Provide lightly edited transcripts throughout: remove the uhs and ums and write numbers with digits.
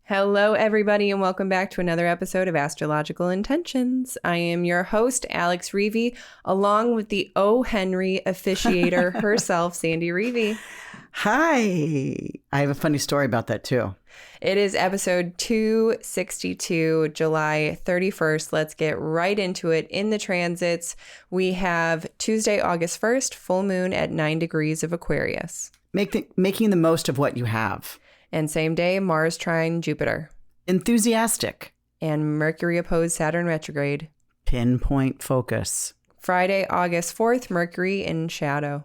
Hello, everybody, and welcome back to another episode of Astrological Intentions. I am your host, Alex Reevy, along with the O. Henry officiator herself, Sandy Reevy. Hi. I have a funny story about that, too. It is episode 262, July 31st. Let's get right into it. In the transits, we have Tuesday, August 1st, full moon at 9 degrees of Aquarius. Making the most of what you have. And same day, Mars trine Jupiter. Enthusiastic. And Mercury opposed Saturn retrograde. Pinpoint focus. Friday, August 4th, Mercury in shadow.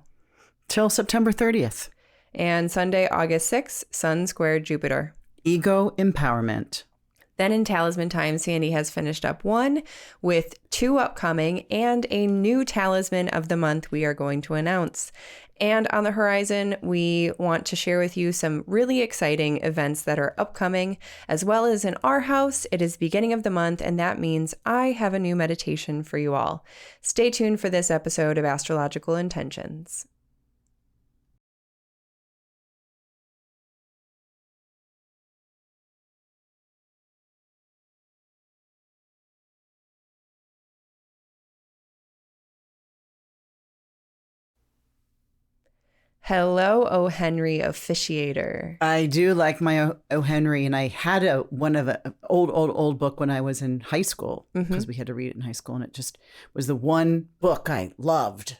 Till September 30th. And Sunday, August 6th, Sun squared Jupiter. Ego empowerment. Then in Talisman Times, Sandy has finished up one with two upcoming and a new talisman of the month we are going to announce. And on the horizon, we want to share with you some really exciting events that are upcoming, as well as in our house. It is the beginning of the month, and that means I have a new meditation for you all. Stay tuned for this episode of Astrological Intentions. Hello, O. Henry officiator. I do like my O. Henry, and I had one of an old book when I was in high school, because we had to read it in high school, and it just was the one book I loved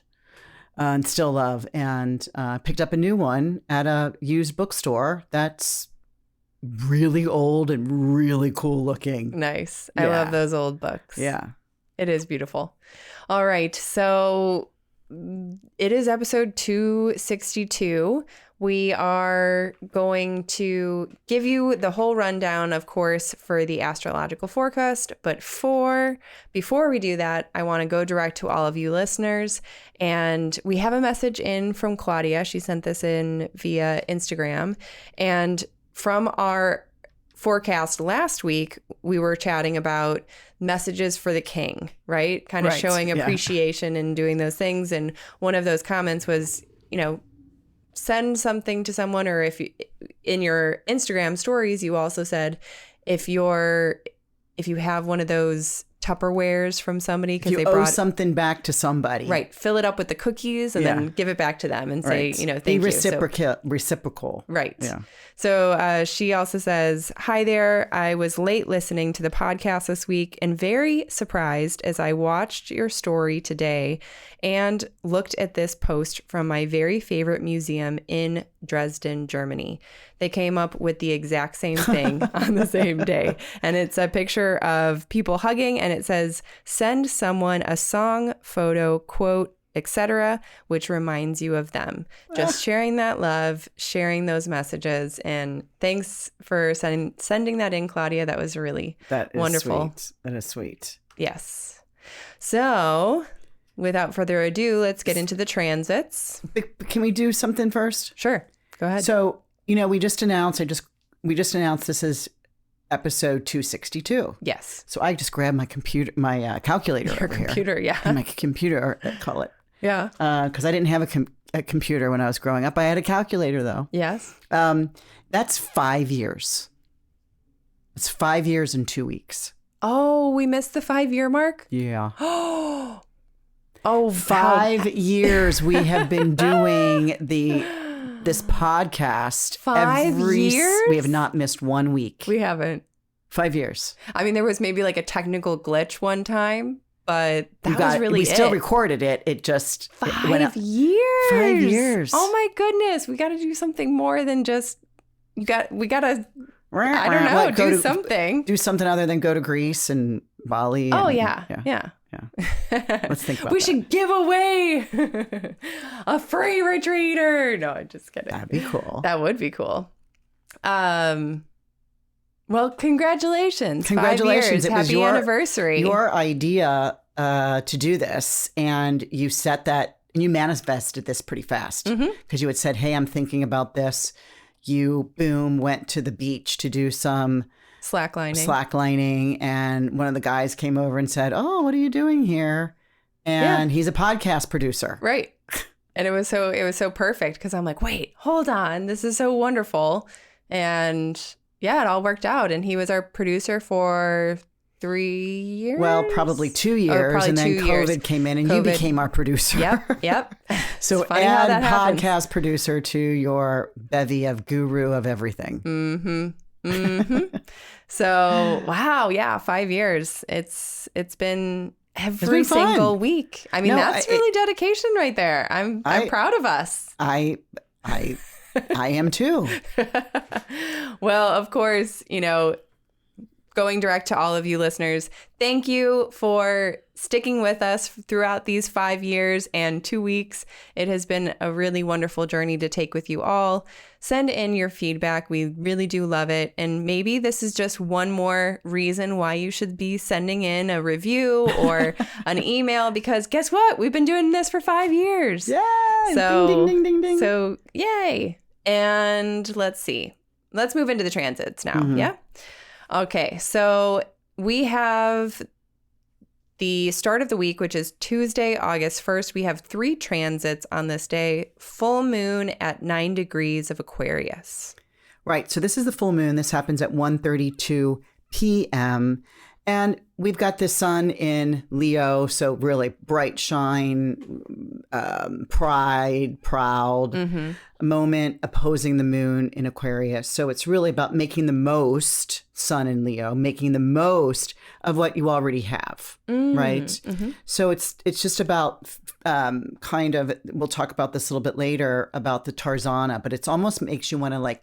and still love. And picked up a new one at a used bookstore that's really old and really cool looking. Nice. I love those old books. Yeah. It is beautiful. All right. So it is episode 262. We are going to give you the whole rundown, of course, for the astrological forecast. But before we do that, I want to go direct to all of you listeners. And we have a message in from Claudia. She sent this in via Instagram. And from our forecast last week, we were chatting about messages for the king, right? Kind of showing appreciation and doing those things. And one of those comments was, send something to someone, or if you, in your Instagram stories, you also said, if you have one of those Tupperwares from somebody, because they brought something back to somebody, right? Fill it up with the cookies and then give it back to them and say, thank you. Reciprocal, right? Yeah. So she also says, "Hi there. I was late listening to the podcast this week and very surprised as I watched your story today and looked at this post from my very favorite museum in Dresden, Germany. They came up with the exact same thing on the same day. And it's a picture of people hugging, and it says, send someone a song, photo, quote, etc., which reminds you of them. Just sharing that love, sharing those messages. And thanks for sending that in, Claudia. That was really wonderful. Sweet. That is sweet. Yes. So without further ado, let's get into the transits. Can we do something first? Sure. Go ahead. So, we just announced this is episode 262. Yes. So I just grabbed my calculator. Your computer, here. Yeah. My computer, call it. Yeah. Because I didn't have a computer when I was growing up. I had a calculator, though. Yes. That's 5 years. It's 5 years and 2 weeks. Oh, we missed the 5-year mark? Yeah. Oh, 5 years we have been doing this podcast. 5 years? We have not missed 1 week. We haven't. 5 years. I mean, there was maybe like a technical glitch one time, but we still recorded it. It just 5 years. 5 years. Oh my goodness. We got to do something more than just, we got to, I don't know, do something. Do something other than go to Greece and Bali. Yeah. Let's think about We should give away a free retreater. No, I'm just kidding. That'd be cool. That would be cool. Well, congratulations. 5 years. It was Happy anniversary. Your idea to do this, and you set that, and you manifested this pretty fast, because you had said, hey, I'm thinking about this. You, went to the beach to do some slacklining, and one of the guys came over and said, oh, what are you doing here? And he's a podcast producer. Right. And it was so perfect, because I'm like, wait, hold on. This is so wonderful. And yeah, it all worked out. And he was our producer for 3 years. Well, probably 2 years. probably and then 2 COVID years. came in and you became our producer. Yep. So It's funny how add that happens. podcast producer to your bevy of guru of everything. So, wow. Yeah. 5 years. It's been every been fun. single week. I mean, No, that's really dedication right there. I'm proud of us. I am too. Well, of course, going direct to all of you listeners, thank you for sticking with us throughout these 5 years and 2 weeks. It has been a really wonderful journey to take with you all. Send in your feedback. We really do love it. And maybe this is just one more reason why you should be sending in a review or an email, because guess what? We've been doing this for 5 years. Yay! So, ding, ding, ding, ding, ding. So, yay. And let's see. Let's move into the transits now. Yeah? Okay, so we have the start of the week, which is Tuesday, August 1st. We have 3 transits on this day. Full moon at 9 degrees of Aquarius. Right. So this is the full moon. This happens at 1:32 p.m. And we've got the sun in Leo. So really bright shine, pride, proud moment opposing the moon in Aquarius. So it's really about making the most, sun in Leo, making the most of what you already have. Right. So it's just about kind of, we'll talk about this a little bit later about the Tarzana, but it's almost makes you want to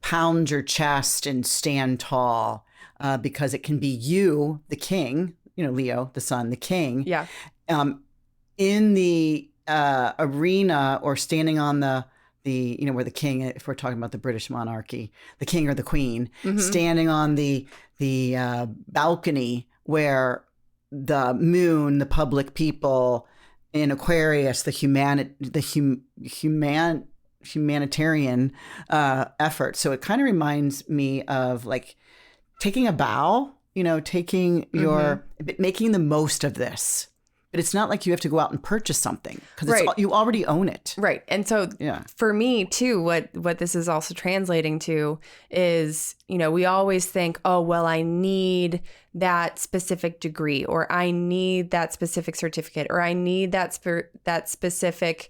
pound your chest and stand tall. Because it can be you, the king, Leo, the sun, the king. Yeah. In the arena or standing on the where the king, if we're talking about the British monarchy, the king or the queen, standing on the balcony where the moon, the public people in Aquarius, the humanitarian effort. So it kind of reminds me of taking a bow, taking making the most of this. But it's not like you have to go out and purchase something because you already own it. Right. And so for me too, what this is also translating to is, we always think, oh, well, I need that specific degree, or I need that specific certificate, or I need that specific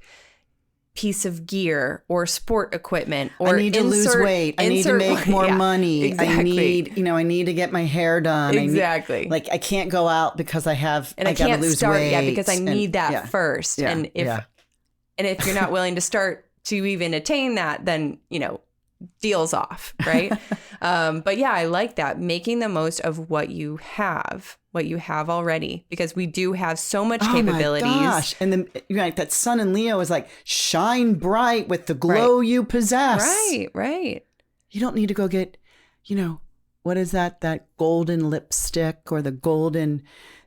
piece of gear or sport equipment, or I need to lose weight. I need to make more money. Exactly. I need to get my hair done. Exactly. I can't go out because I got to lose start weight. yet because I need that first. Yeah. And if you're not willing to start to even attain that, then, deals off. Right. But yeah, I like that. Making the most of what you have already, because we do have so much capabilities. Oh my gosh. And then that sun in Leo is shine bright with the glow you possess. Right. You don't need to go get, what is that golden lipstick or the golden,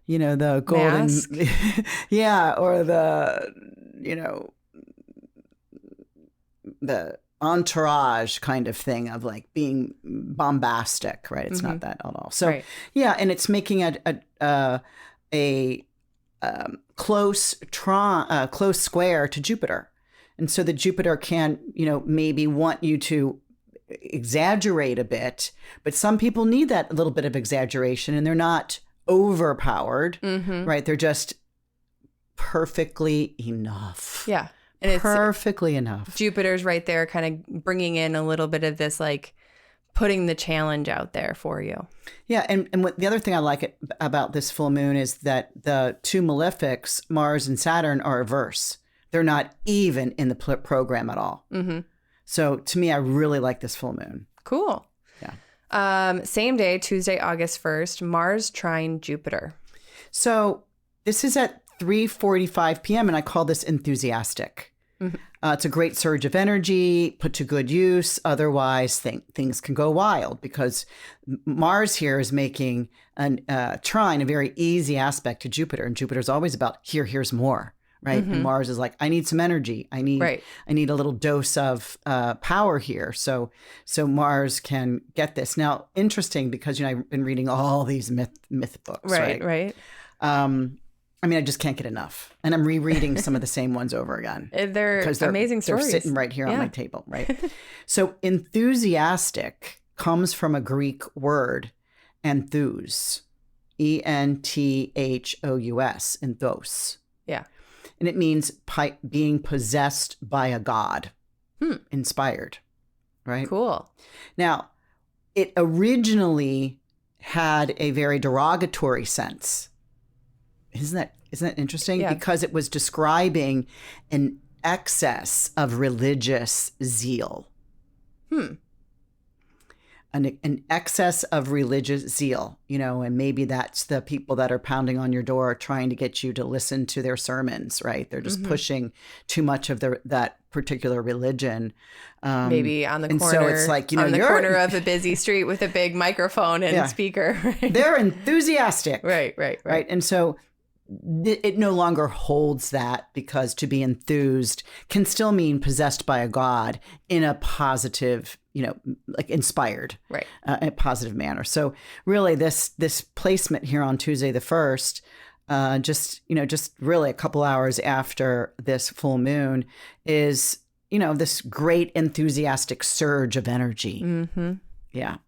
the golden mask. or the entourage kind of thing of being bombastic, right? It's not that at all. So and it's making a close square to Jupiter, and so the Jupiter can maybe want you to exaggerate a bit, but some people need that little bit of exaggeration, and they're not overpowered, right? They're just perfectly enough. Yeah. And it's perfectly enough. Jupiter's right there kind of bringing in a little bit of this, putting the challenge out there for you. Yeah. And the other thing I like about this full moon is that the 2 malefics, Mars and Saturn, are reverse. They're not even in the program at all. So to me, I really like this full moon. Cool. Yeah. Same day, Tuesday, August 1st, Mars trine Jupiter. So this is at 3:45 p.m. and I call this enthusiastic. It's a great surge of energy, put to good use. Otherwise, things can go wild because Mars here is making a trine a very easy aspect to Jupiter. And Jupiter's always about here's more, right? And Mars is I need some energy. I need a little dose of power here. So Mars can get this. Now, interesting because, I've been reading all these myth books, right? Right. I just can't get enough. And I'm rereading some of the same ones over again. They're amazing stories. They're sitting right here on my table, right? So enthusiastic comes from a Greek word, enthous, enthous, enthos. Yeah. And it means being possessed by a god, inspired, right? Cool. Now, it originally had a very derogatory sense. Isn't that interesting? Yeah. Because it was describing an excess of religious zeal. An excess of religious zeal, and maybe that's the people that are pounding on your door trying to get you to listen to their sermons, right? They're just pushing too much of that particular religion. Maybe on the and corner, so it's like, on the corner of a busy street with a big microphone and speaker. Right? They're enthusiastic. Right. And so it no longer holds that, because to be enthused can still mean possessed by a god in a positive, like inspired, right, in a positive manner. So really this placement here on Tuesday the 1st, just really a couple hours after this full moon is, this great enthusiastic surge of energy. Mm-hmm. Yeah.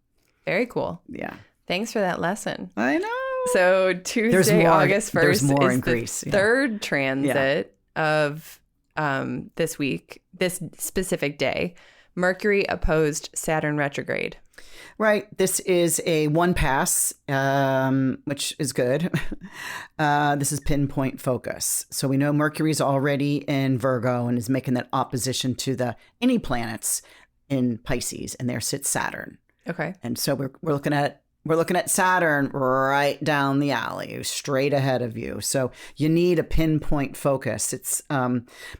Very cool. Yeah. Thanks for that lesson. I know. So Tuesday, August 1st is in the Greece, third transit of this week, this specific day. Mercury opposed Saturn retrograde. Right. This is a one pass, which is good. This is pinpoint focus. So we know Mercury's already in Virgo and is making that opposition to any planets in Pisces, and there sits Saturn. Okay. And so we're looking at Saturn right down the alley, straight ahead of you. So you need a pinpoint focus. It's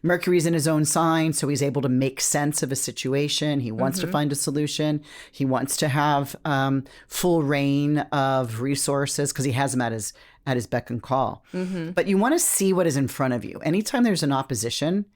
Mercury's in his own sign, so he's able to make sense of a situation. He wants to find a solution. He wants to have full reign of resources because he has them at his beck and call. But you want to see what is in front of you. Anytime there's an opposition,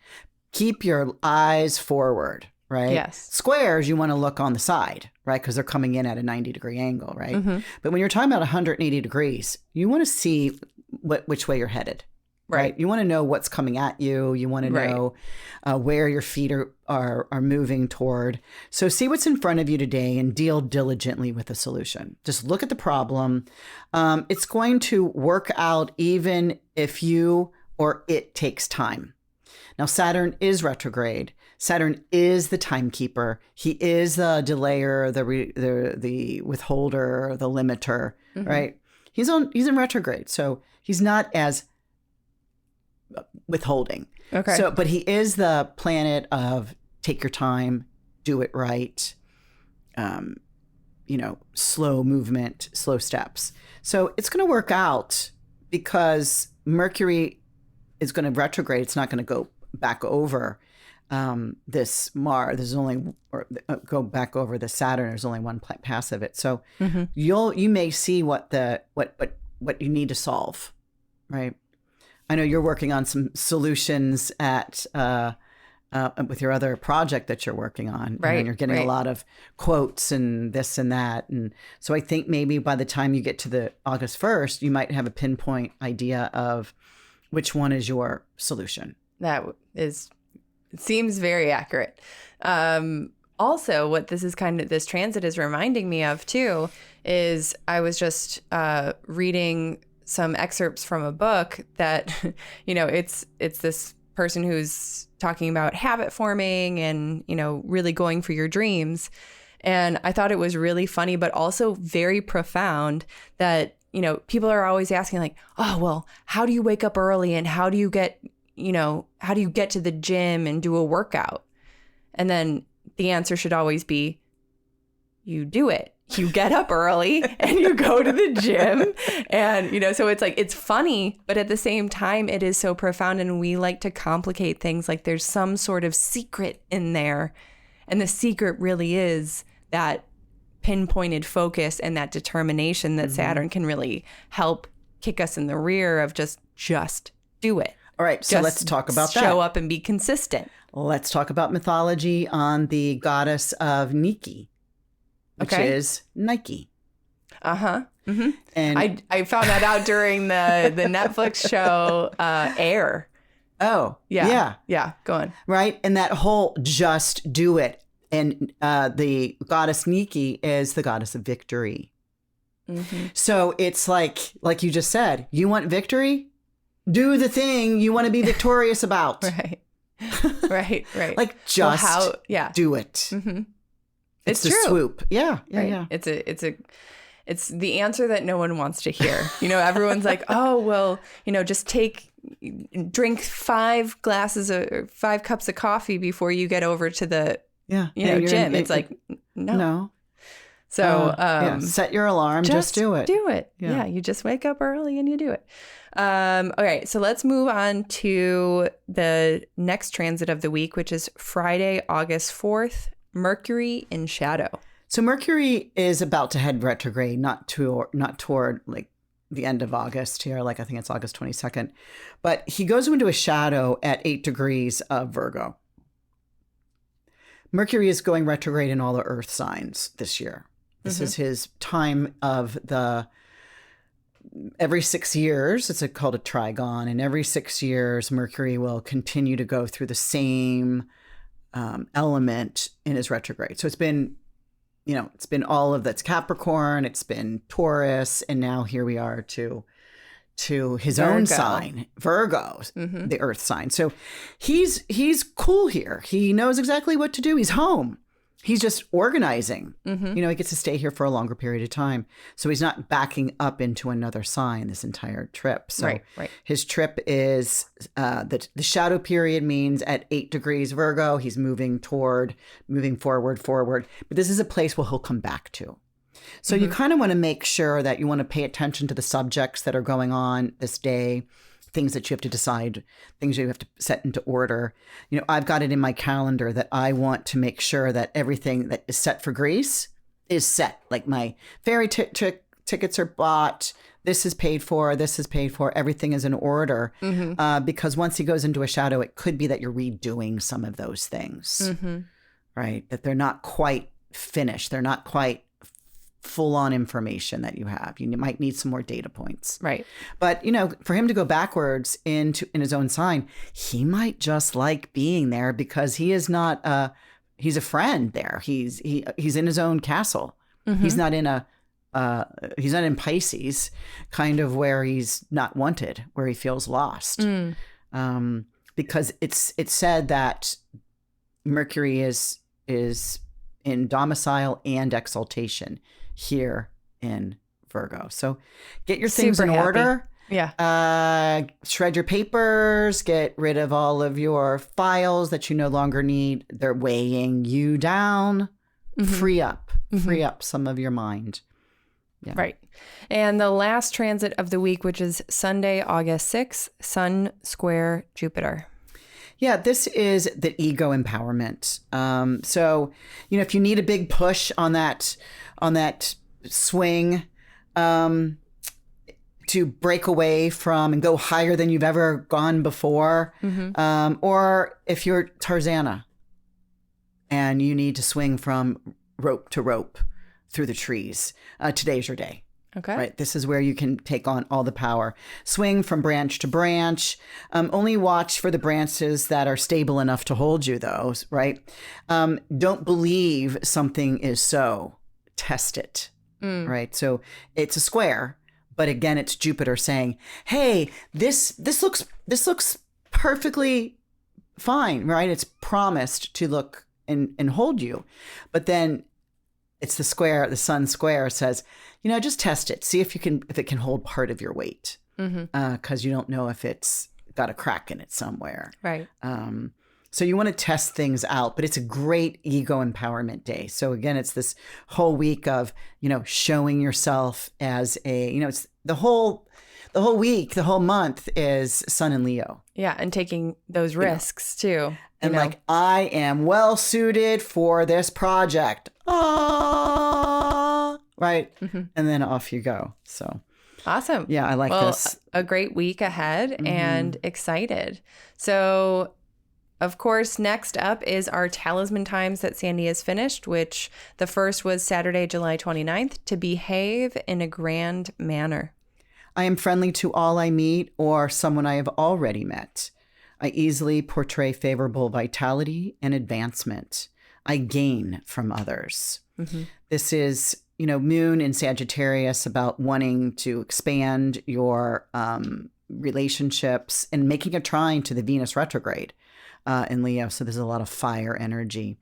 keep your eyes forward. Right? Yes. Squares, you want to look on the side, right? Because they're coming in at a 90-degree angle, right? But when you're talking about 180 degrees, you want to see which way you're headed, right? You want to know what's coming at you. You want to know where your feet are moving toward. So see what's in front of you today and deal diligently with the solution. Just look at the problem. It's going to work out even if you or it takes time. Now, Saturn is retrograde. Saturn is the timekeeper. He is the delayer, the withholder, the limiter, right? He's in retrograde, so he's not as withholding. Okay. So, but he is the planet of take your time, do it right, slow movement, slow steps. So it's going to work out because Mercury is going to retrograde. It's not going to go back over this Mars. There's only go back over the Saturn. There's only one pass of it. So you may see what you need to solve, right? I know you're working on some solutions at with your other project that you're working on, right? And you're getting a lot of quotes and this and that, and so I think maybe by the time you get to the August 1st, you might have a pinpoint idea of which one is your solution. It seems very accurate. Also, what this transit is reminding me of too is I was just reading some excerpts from a book that, it's this person who's talking about habit forming and, really going for your dreams. And I thought it was really funny, but also very profound that, people are always asking like, oh, well, how do you wake up early and how do you get to the gym and do a workout? And then the answer should always be, you do it. You get up early and you go to the gym. And, so it's like, it's funny, but at the same time, it is so profound. And we like to complicate things like there's some sort of secret in there. And the secret really is that pinpointed focus and that determination that Saturn can really help kick us in the rear of just do it. All right, so let's talk about that. Show up and be consistent. Let's talk about mythology on the goddess of Nike, which is Nike. Uh-huh. Mm-hmm. And I found that out during the Netflix show Air. Oh, yeah. Yeah, go on. Right, and that whole just do it And the goddess Nike is the goddess of victory. Mm-hmm. So it's like you just said, you want victory? Do the thing you want to be victorious about. Right. Like just do it. Mm-hmm. It's the true. swoop. Yeah. It's the answer that no one wants to hear. Everyone's like, oh, well, just drink 5 cups of coffee before you get over to the gym. It's like, no. So set your alarm. Just do it. Do it. Yeah. You just wake up early and you do it. Okay. So let's move on to the next transit of the week, which is Friday, August 4th, Mercury in shadow. So Mercury is about to head retrograde, not toward like the end of August here. Like I think it's August 22nd, but he goes into a shadow at 8 degrees of Virgo. Mercury is going retrograde in all the earth signs this year. This is his time of every 6 years, it's called a trigon. And every 6 years, Mercury will continue to go through the same element in his retrograde. So it's been all of that's Capricorn, it's been Taurus, and now here we are to his own sign, Virgo, the earth sign. So he's cool here. He knows exactly what to do. He's home. He's just organizing. He gets to stay here for a longer period of time. So he's not backing up into another sign this entire trip. So right. His trip is, the shadow period means at 8 degrees Virgo, he's moving forward. But this is a place where he'll come back to. So you kind of want to make sure that you want to pay attention to the subjects that are going on this day, things that you have to decide, things you have to set into order. I've got it in my calendar that I want to make sure that everything that is set for Greece is set. Like my ferry tickets are bought. This is paid for. Everything is in order. Because once he goes into a shadow, it could be that you're redoing some of those things, right? That they're not quite finished. They're not quite full-on information that you have. You might need some more data points. Right. But, for him to go backwards in his own sign, he might just like being there because he is not he's a friend there. He's in his own castle. He's not in he's not in Pisces, kind of where he's not wanted, where he feels lost. Because it's said that Mercury is in domicile and exaltation here in Virgo. So get your things in order. Yeah. Shred your papers, get rid of all of your files that you no longer need. They're weighing you down. Free up some of your mind. Yeah. Right. And the last transit of the week, which is Sunday, August 6th, Sun square Jupiter. Yeah, this is the ego empowerment. So, if you need a big push on that swing, to break away from and go higher than you've ever gone before, or if you're Tarzana and you need to swing from rope to rope through the trees, today's your day. Okay. Right. This is where you can take on all the power. Swing from branch to branch. Only watch for the branches that are stable enough to hold you, though. Right. Don't believe something is so. Test it. Right. So it's a square, but again, it's Jupiter saying, "Hey, this looks perfectly fine." Right. It's promised to look and hold you, but then it's the square. The Sun square says, just test it. See if it can hold part of your weight. Because you don't know if it's got a crack in it somewhere. Right. So you want to test things out, but it's a great ego empowerment day. So again, it's this whole week of, showing yourself as it's the whole week, the whole month is Sun and Leo. Yeah. And taking those risks too. And I am well suited for this project. Right. And then off you go. So awesome. Yeah, I like this. A great week ahead and excited. So, of course, next up is our Talisman Times that Sandy has finished, which the first was Saturday, July 29th, to behave in a grand manner. I am friendly to all I meet or someone I have already met. I easily portray favorable vitality and advancement. I gain from others. This is, moon in Sagittarius, about wanting to expand your relationships and making a trine to the Venus retrograde in Leo. So there's a lot of fire energy.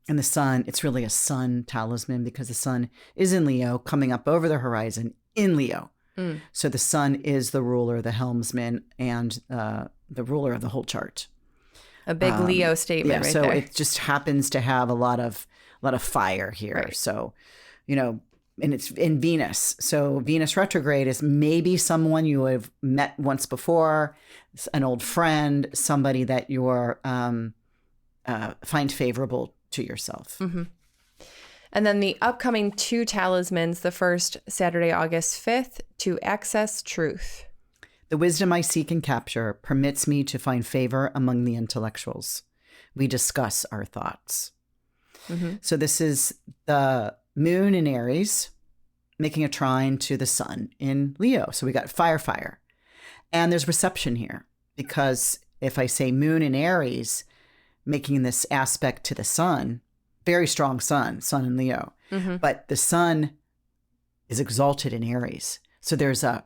And the sun, it's really a sun talisman because the sun is in Leo, coming up over the horizon in Leo. So the sun is the ruler, the helmsman, and the ruler of the whole chart. A big Leo statement right so there. it just happens to have a lot of fire here. Right. So, and it's in Venus. So Venus retrograde is maybe someone you have met once before, an old friend, somebody that you're find favorable to yourself. And then the upcoming 2 talismans, the first Saturday, August 5th, to access truth. The wisdom I seek and capture permits me to find favor among the intellectuals. We discuss our thoughts. So this is the moon in Aries making a trine to the sun in Leo. So we got fire. And there's reception here because if I say moon in Aries making this aspect to the sun, very strong sun in Leo, but the sun is exalted in Aries. So there's a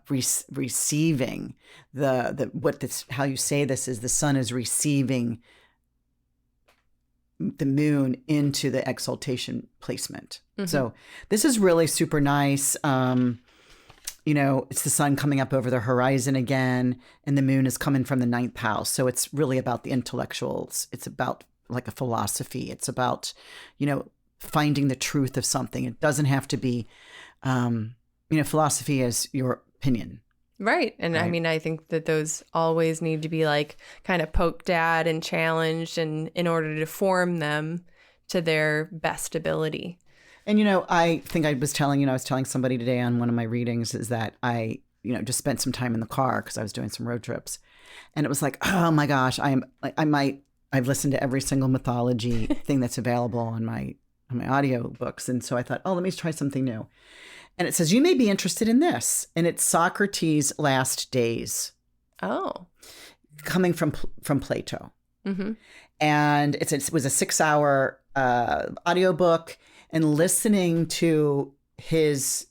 receiving how you say this is the sun is receiving the moon into the exaltation placement. So this is really super nice. It's the sun coming up over the horizon again, and the moon is coming from the 9th house. So it's really about the intellectuals. It's about like a philosophy. It's about, finding the truth of something. It doesn't have to be, philosophy is your opinion. Right. And I mean, I think that those always need to be like kind of poked at and challenged and in order to form them to their best ability. And, I think I was telling somebody today on one of my readings is that I, just spent some time in the car because I was doing some road trips. And it was like, oh my gosh, I've listened to every single mythology thing that's available on my audio books. And so I thought, let me try something new. And it says, you may be interested in this. And it's Socrates' Last Days. Oh. Coming from Plato. And it was a 6-hour audiobook, and listening to his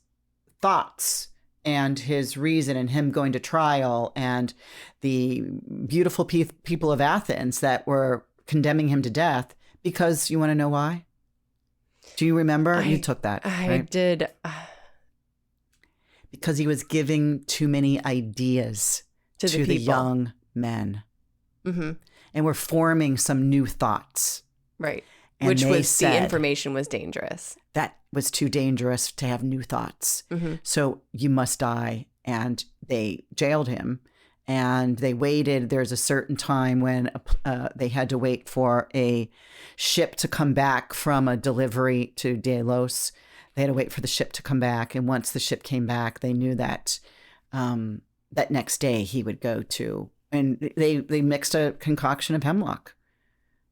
thoughts and his reason and him going to trial and the beautiful people of Athens that were condemning him to death because you want to know why? Do you remember? You took that. I did. Because he was giving too many ideas to the young men. And we're forming some new thoughts. Right. And which was said, the information was dangerous. That was too dangerous to have new thoughts. So you must die. And they jailed him. And they waited. There's a certain time when they had to wait for a ship to come back from a delivery to Delos. They had to wait for the ship to come back. And once the ship came back, they knew that that next day he would go to, and they mixed a concoction of hemlock.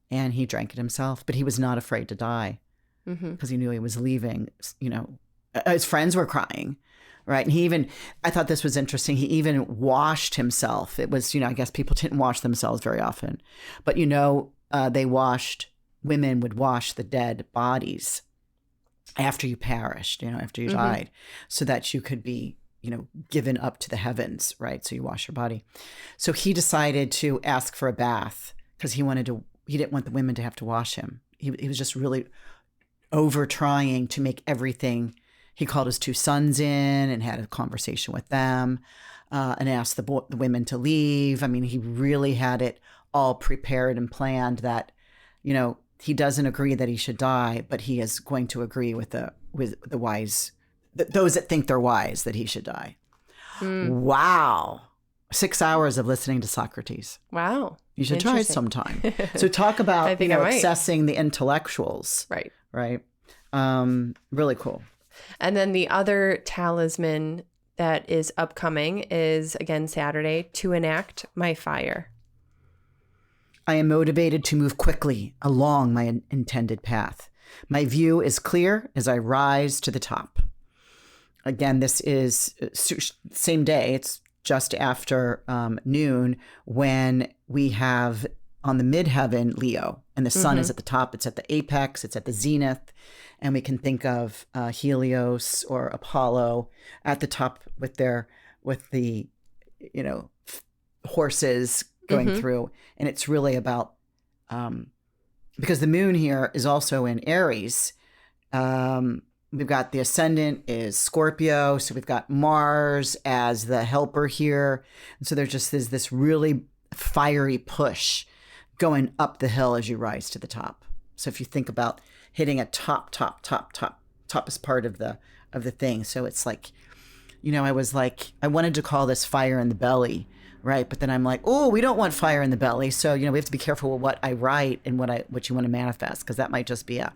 And he drank it himself, but he was not afraid to die because he knew he was leaving. His friends were crying, right? And I thought this was interesting. He even washed himself. It was, I guess people didn't wash themselves very often, but women would wash the dead bodies after you perished, after you died, so that you could be, given up to the heavens, right? So you wash your body. So he decided to ask for a bath because he didn't want the women to have to wash him. He was just really over trying to make everything. He called his 2 sons in and had a conversation with them and asked the women to leave. I mean, he really had it all prepared and planned that, he doesn't agree that he should die, but he is going to agree with the wise, those that think they're wise, that he should die. Wow. 6 hours of listening to Socrates. Wow. You should try it sometime. So talk about accessing the intellectuals. Right. Right. Really cool. And then the other talisman that is upcoming is, again, Saturday, to enact my fire. I am motivated to move quickly along my intended path. My view is clear as I rise to the top. Again, this is same day. It's just after noon when we have on the midheaven Leo. And the sun is at the top. It's at the apex. It's at the zenith. And we can think of Helios or Apollo at the top with the, horses going through. And it's really about, because the moon here is also in Aries. We've got the ascendant is Scorpio. So we've got Mars as the helper here. And so there just is this really fiery push going up the hill as you rise to the top. So if you think about hitting a toppest part of the thing. So it's like, I was like, I wanted to call this fire in the belly, right? But then I'm like, oh, we don't want fire in the belly. So, we have to be careful with what I write and what you want to manifest, because that might just be a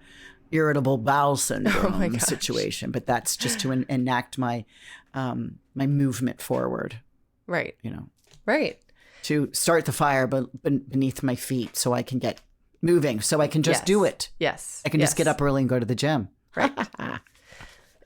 irritable bowel syndrome situation. But that's just to enact my my movement forward. Right. Right. To start the fire beneath my feet so I can get moving, so I can just do it. Yes. I can just get up early and go to the gym. Right.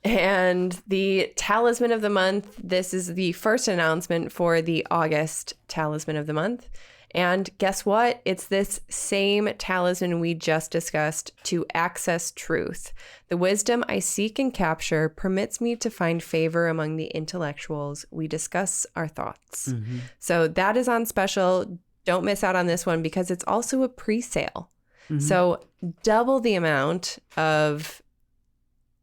And the Talisman of the Month, this is the first announcement for the August Talisman of the Month. And guess what? It's this same talisman we just discussed, to access truth. The wisdom I seek and capture permits me to find favor among the intellectuals. We discuss our thoughts. So that is on special. Don't miss out on this one, because it's also a pre-sale. So double the amount of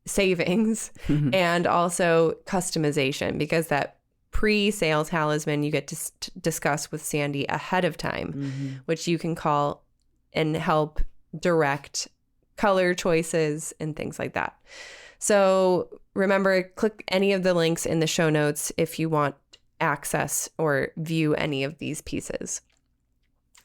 savings and also customization, because that pre-sale talisman you get to discuss with Sandy ahead of time, which you can call and help direct color choices and things like that. So remember, click any of the links in the show notes if you want access or view any of these pieces.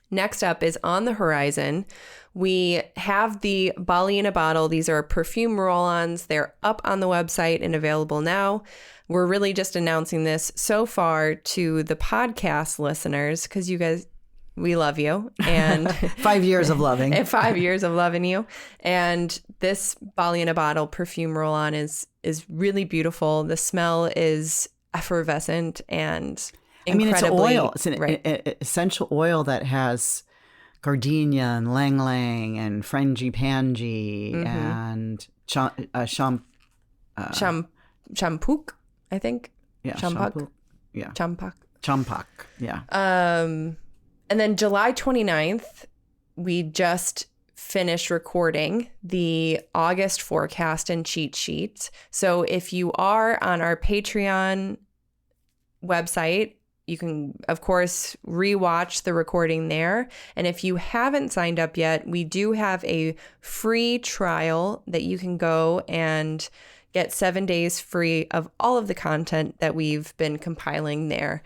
Next up is on the horizon. We have the Bali in a Bottle. These are perfume roll-ons. They're up on the website and available now. We're really just announcing this so far to the podcast listeners, because you guys, we love you. And 5 years of loving. And 5 years of loving you. And this Bali in a Bottle perfume roll-on is really beautiful. The smell is effervescent and incredibly, it's oil. It's an essential oil that has gardenia and lang lang and frangipani and champuk, I think. Yeah, champak. Yeah. Champak. Yeah. And then July 29th, we just finished recording the August forecast and cheat sheet. So if you are on our Patreon website, you can, of course, rewatch the recording there. And if you haven't signed up yet, we do have a free trial that you can go and get 7 days free of all of the content that we've been compiling there.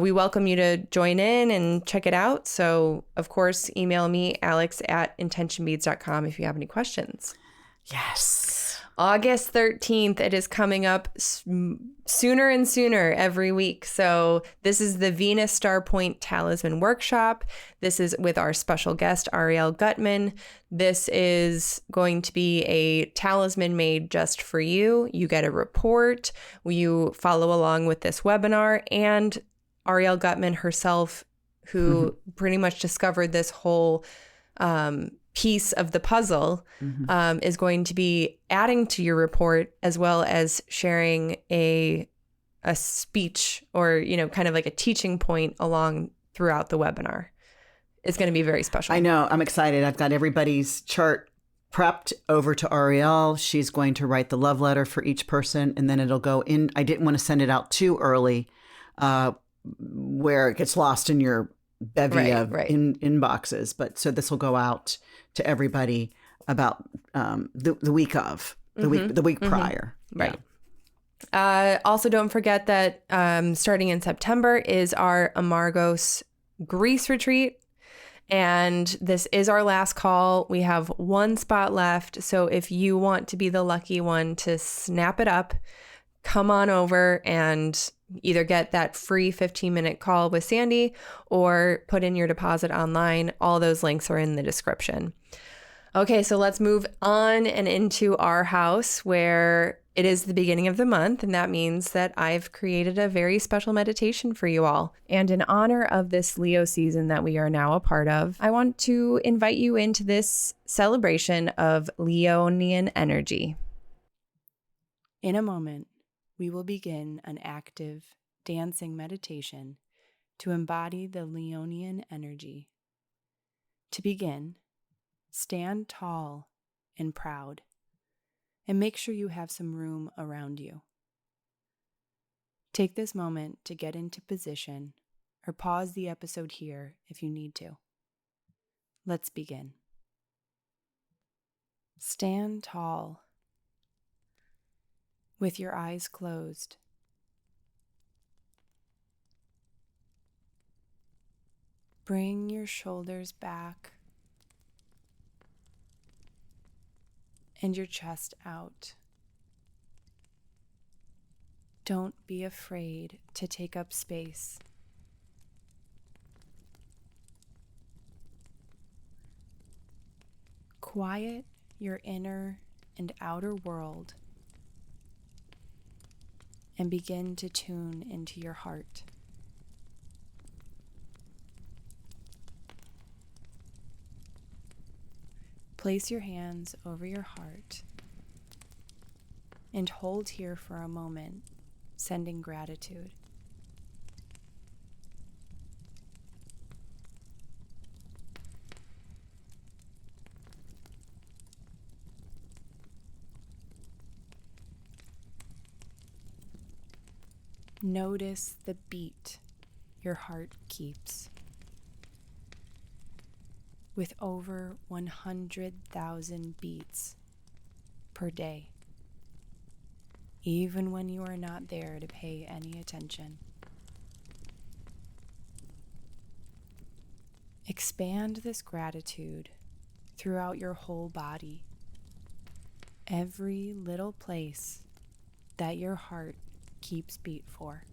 We welcome you to join in and check it out. So, of course, email me, alex@intentionbeads.com, if you have any questions. Yes. August 13th, it is coming up sooner and sooner every week. So this is the Venus Star Point Talisman Workshop. This is with our special guest, Ariel Gutman. This is going to be a talisman made just for you. You get a report. You follow along with this webinar, and Ariel Gutman herself, who pretty much discovered this whole piece of the puzzle, is going to be adding to your report, as well as sharing a speech or, kind of like a teaching point along throughout the webinar. It's going to be very special. I know. I'm excited. I've got everybody's chart prepped over to Ariel. She's going to write the love letter for each person, and then it'll go in. I didn't want to send it out too early, where it gets lost in your bevy of inboxes. But so this will go out to everybody about the week of the week prior. Right. Yeah. Also, don't forget that starting in September is our Amargos Greece retreat. And this is our last call. We have one spot left. So if you want to be the lucky one to snap it up, come on over and either get that free 15-minute call with Sandy or put in your deposit online. All those links are in the description. Okay, so let's move on and into our house, where It is the beginning of the month, and that means that I've created a very special meditation for you all. And in honor of this Leo season that we are now a part of, I want to invite you into this celebration of Leonian energy. In a moment, we will begin an active dancing meditation to embody the Leonian energy. To begin, stand tall and proud, and make sure you have some room around you. Take this moment to get into position, or pause the episode here if you need to. Let's begin. Stand tall, with your eyes closed. Bring your shoulders back and your chest out. Don't be afraid to take up space. Quiet your inner and outer world and begin to tune into your heart. Place your hands over your heart and hold here for a moment, sending gratitude. Notice the beat your heart keeps. With over 100,000 beats per day, even when you are not there to pay any attention. Expand this gratitude throughout your whole body, every little place that your heart keeps beat for.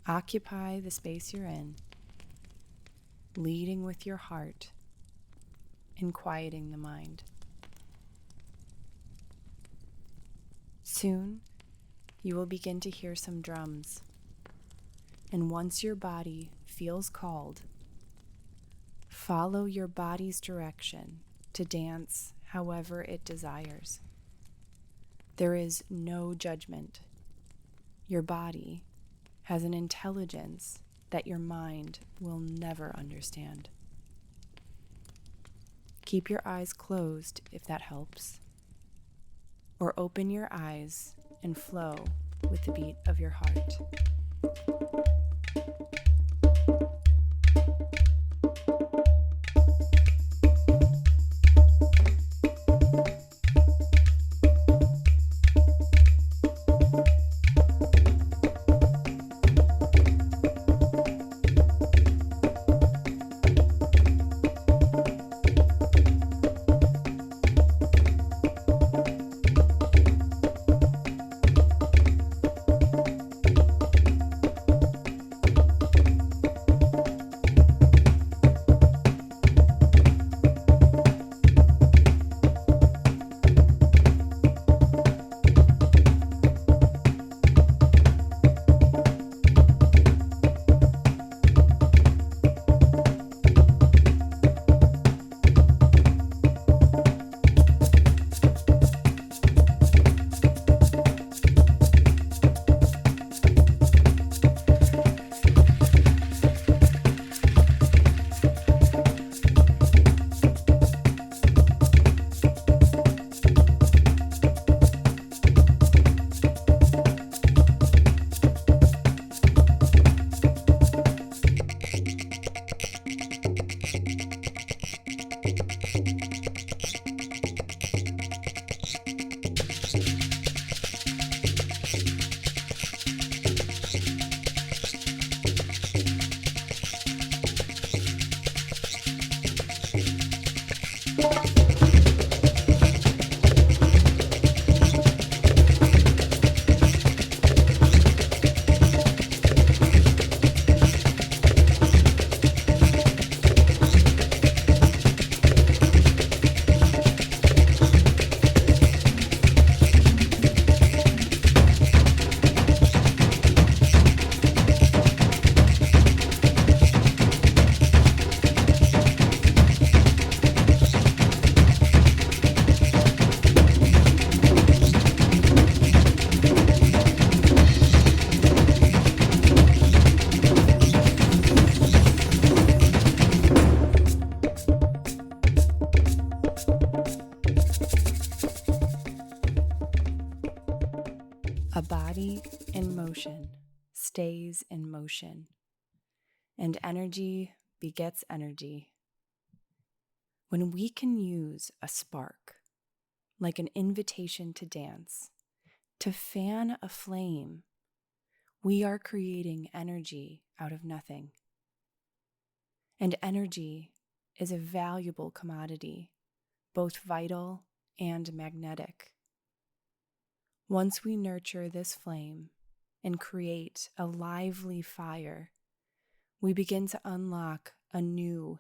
Occupy the space you're in, leading with your heart and quieting the mind. Soon, you will begin to hear some drums, and once your body feels called, follow your body's direction to dance however it desires. There is no judgment. Your body has an intelligence that your mind will never understand. Keep your eyes closed if that helps, or open your eyes and flow with the beat of your heart. A body in motion stays in motion, and energy begets energy. When we can use a spark, like an invitation to dance, to fan a flame, we are creating energy out of nothing. And energy is a valuable commodity, both vital and magnetic. Once we nurture this flame and create a lively fire, we begin to unlock a new,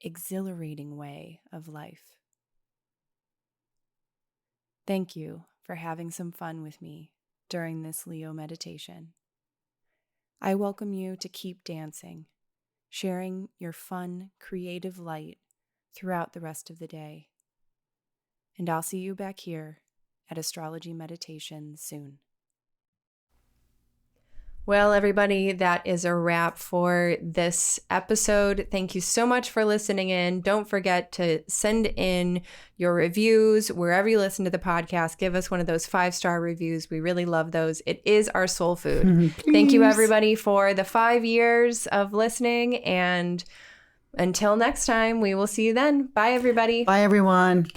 exhilarating way of life. Thank you for having some fun with me during this Leo meditation. I welcome you to keep dancing, sharing your fun, creative light throughout the rest of the day. And I'll see you back here at Astrology Meditation soon. Well, everybody, that is a wrap for this episode. Thank you so much for listening in. Don't forget to send in your reviews wherever you listen to the podcast. Give us one of those 5-star reviews. We really love those. It is our soul food. Thank you, everybody, for the 5 years of listening. And until next time, we will see you then. Bye, everybody. Bye, everyone.